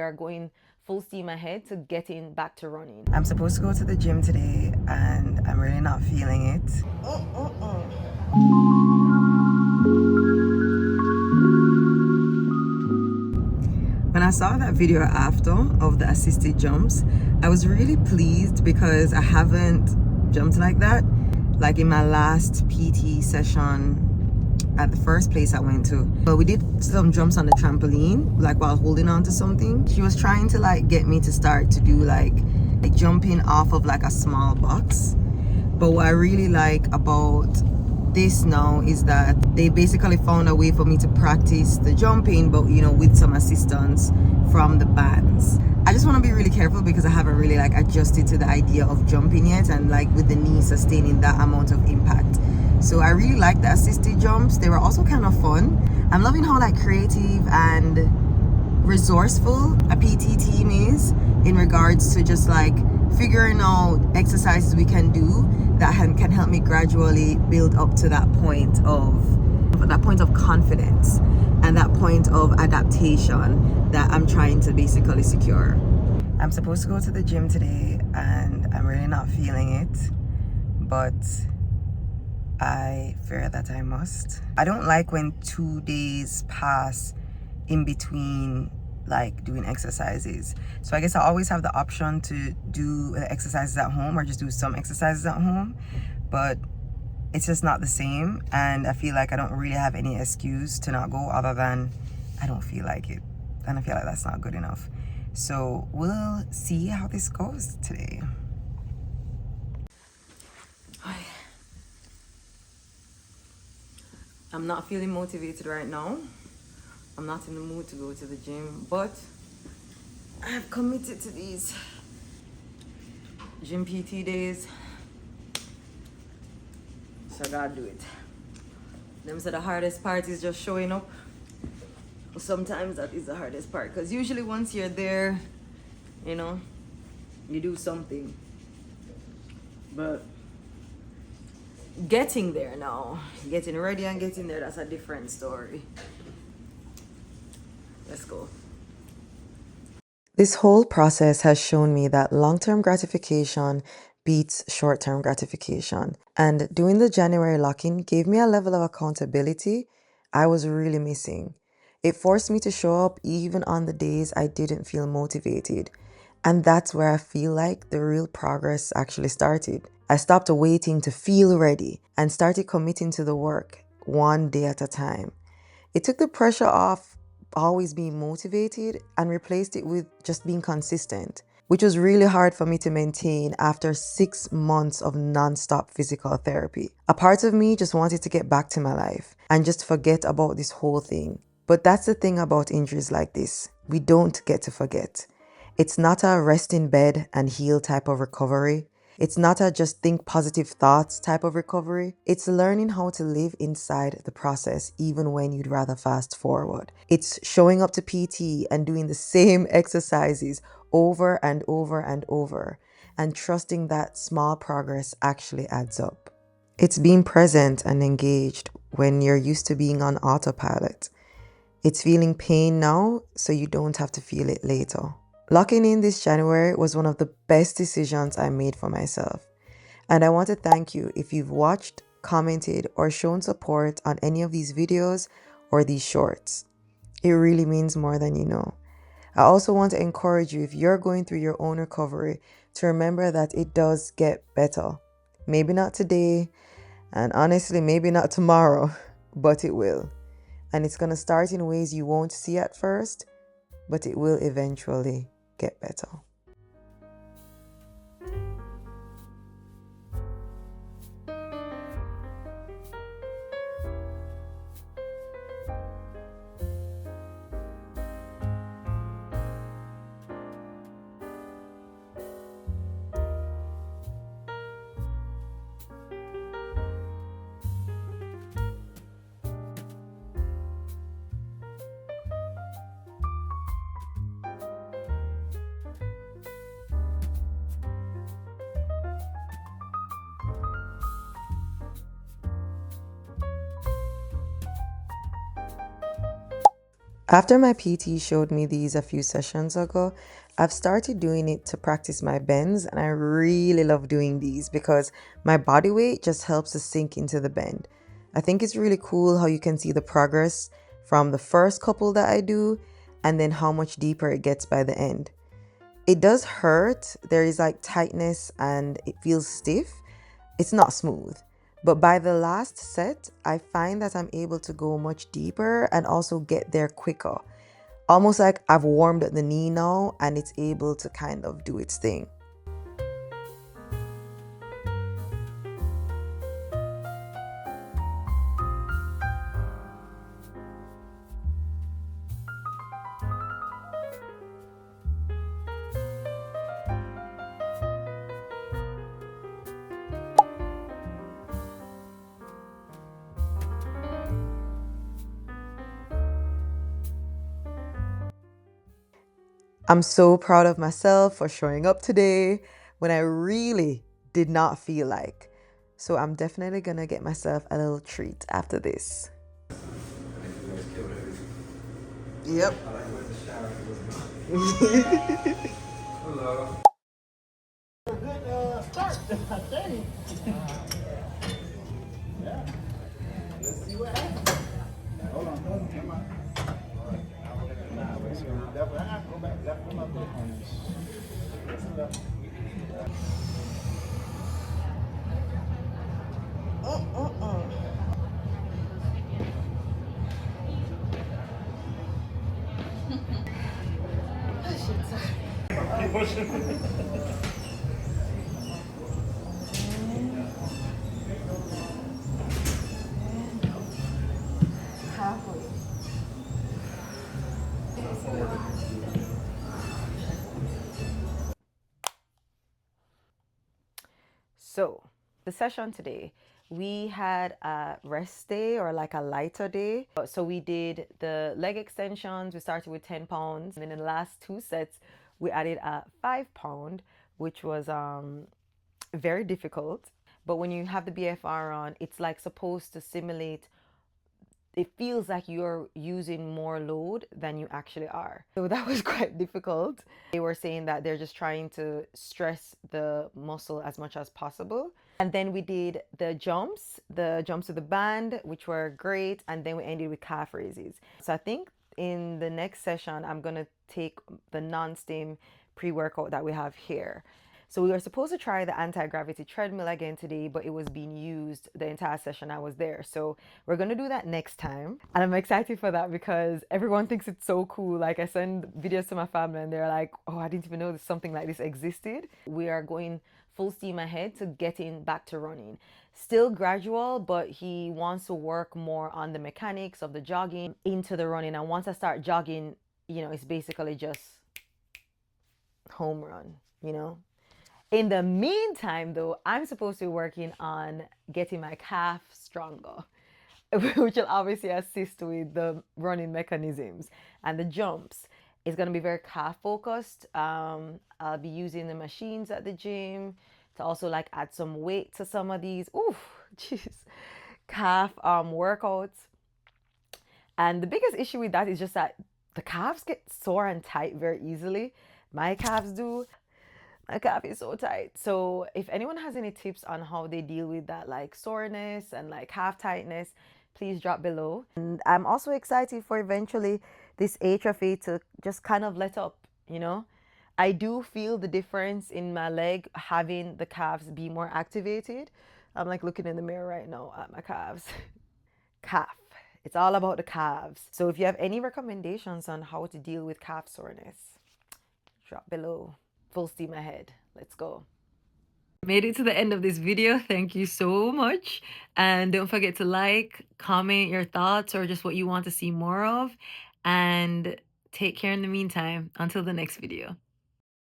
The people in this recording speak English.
are going full steam ahead to getting back to running. I'm supposed to go to the gym today and I'm really not feeling it. When I saw that video after of the assisted jumps, I was really pleased because I haven't jumped like that. Like in my last PT session at the first place I went to. But we did some jumps on the trampoline, like while holding on to something. She was trying to like get me to start to do like jumping off of like a small box. But what I really like about this now is that they basically found a way for me to practice the jumping, but you know, with some assistance from the bands. I just want to be really careful because I haven't really like adjusted to the idea of jumping yet, and like with the knee sustaining that amount of impact. So I really like the assisted jumps. They were also kind of fun. I'm loving how like creative and resourceful a PT team is in regards to just like figuring out exercises we can do that can help me gradually build up to that point of confidence and that point of adaptation that I'm trying to basically secure. I'm supposed to go to the gym today and I'm really not feeling it, but I fear that I must. I don't like when 2 days pass in between like doing exercises. So I guess I always have the option to do the exercises at home or just do some exercises at home, but it's just not the same, and I feel like I don't really have any excuse to not go other than I don't feel like it, and I feel like that's not good enough. So we'll see how this goes today. I'm not feeling motivated right now. I'm not in the mood to go to the gym, but I have committed to these gym PT days, so I gotta do it. Them said the hardest part is just showing up. Sometimes that is the hardest part, because usually once you're there, you know, you do something. But getting there now, getting ready and getting there, that's a different story. Let's go. This whole process has shown me that long-term gratification beats short-term gratification. And doing the January lock-in gave me a level of accountability I was really missing. It forced me to show up even on the days I didn't feel motivated. And that's where I feel like the real progress actually started. I stopped waiting to feel ready and started committing to the work one day at a time. It took the pressure off always being motivated and replaced it with just being consistent, which was really hard for me to maintain after 6 months of non-stop physical therapy. A part of me just wanted to get back to my life and just forget about this whole thing. But that's the thing about injuries like this. We don't get to forget. It's not a rest in bed and heal type of recovery. It's not a just think positive thoughts type of recovery. It's learning how to live inside the process even when you'd rather fast forward. It's showing up to PT and doing the same exercises over and over and over and trusting that small progress actually adds up. It's being present and engaged when you're used to being on autopilot. It's feeling pain now so you don't have to feel it later. Locking in this January was one of the best decisions I made for myself. And I want to thank you if you've watched, commented, or shown support on any of these videos or these shorts. It really means more than you know. I also want to encourage you, if you're going through your own recovery, to remember that it does get better. Maybe not today, and honestly, maybe not tomorrow, but it will. And it's going to start in ways you won't see at first, but it will eventually get better. After my PT showed me these a few sessions ago, I've started doing it to practice my bends, and I really love doing these because my body weight just helps to sink into the bend. I think it's really cool how you can see the progress from the first couple that I do and then how much deeper it gets by the end. It does hurt, there is like tightness and it feels stiff. It's not smooth. But by the last set, I find that I'm able to go much deeper and also get there quicker. Almost like I've warmed the knee now and it's able to kind of do its thing. I'm so proud of myself for showing up today when I really did not feel like. So I'm definitely gonna get myself a little treat after this. Yep. So, the session today, we had a rest day or like a lighter day. So, we did the leg extensions. We started with 10 pounds. And then in the last two sets, we added a 5 pound, which was very difficult. But when you have the BFR on, it's like supposed to simulate, it feels like you're using more load than you actually are. So that was quite difficult. They were saying that they're just trying to stress the muscle as much as possible. And then we did the jumps to the band, which were great. And then we ended with calf raises. So I think in the next session, I'm going to take the non-stim pre-workout that we have here. So we were supposed to try the anti-gravity treadmill again today, but it was being used the entire session I was there. So we're going to do that next time. And I'm excited for that because everyone thinks it's so cool. Like I send videos to my family and they're like, oh, I didn't even know that something like this existed. We are going full steam ahead to getting back to running. Still gradual, but he wants to work more on the mechanics of the jogging into the running. And once I start jogging, it's basically just home run, In the meantime, though, I'm supposed to be working on getting my calf stronger, which will obviously assist with the running mechanisms and the jumps. It's going to be very calf focused. I'll be using the machines at the gym to also like add some weight to some of these. Ooh, jeez, calf workouts. And the biggest issue with that is just that the calves get sore and tight very easily. My calves do. My calf is so tight. So if anyone has any tips on how they deal with that like soreness and like calf tightness, please drop below. And I'm also excited for eventually this atrophy to just kind of let up. I do feel the difference in my leg having the calves be more activated. I'm like looking in the mirror right now at my calves. Calf. It's all about the calves. So if you have any recommendations on how to deal with calf soreness, drop below. Full steam ahead. Let's go. Made it to the end of this video. Thank you so much. And don't forget to like, comment your thoughts or just what you want to see more of. And take care in the meantime. Until the next video.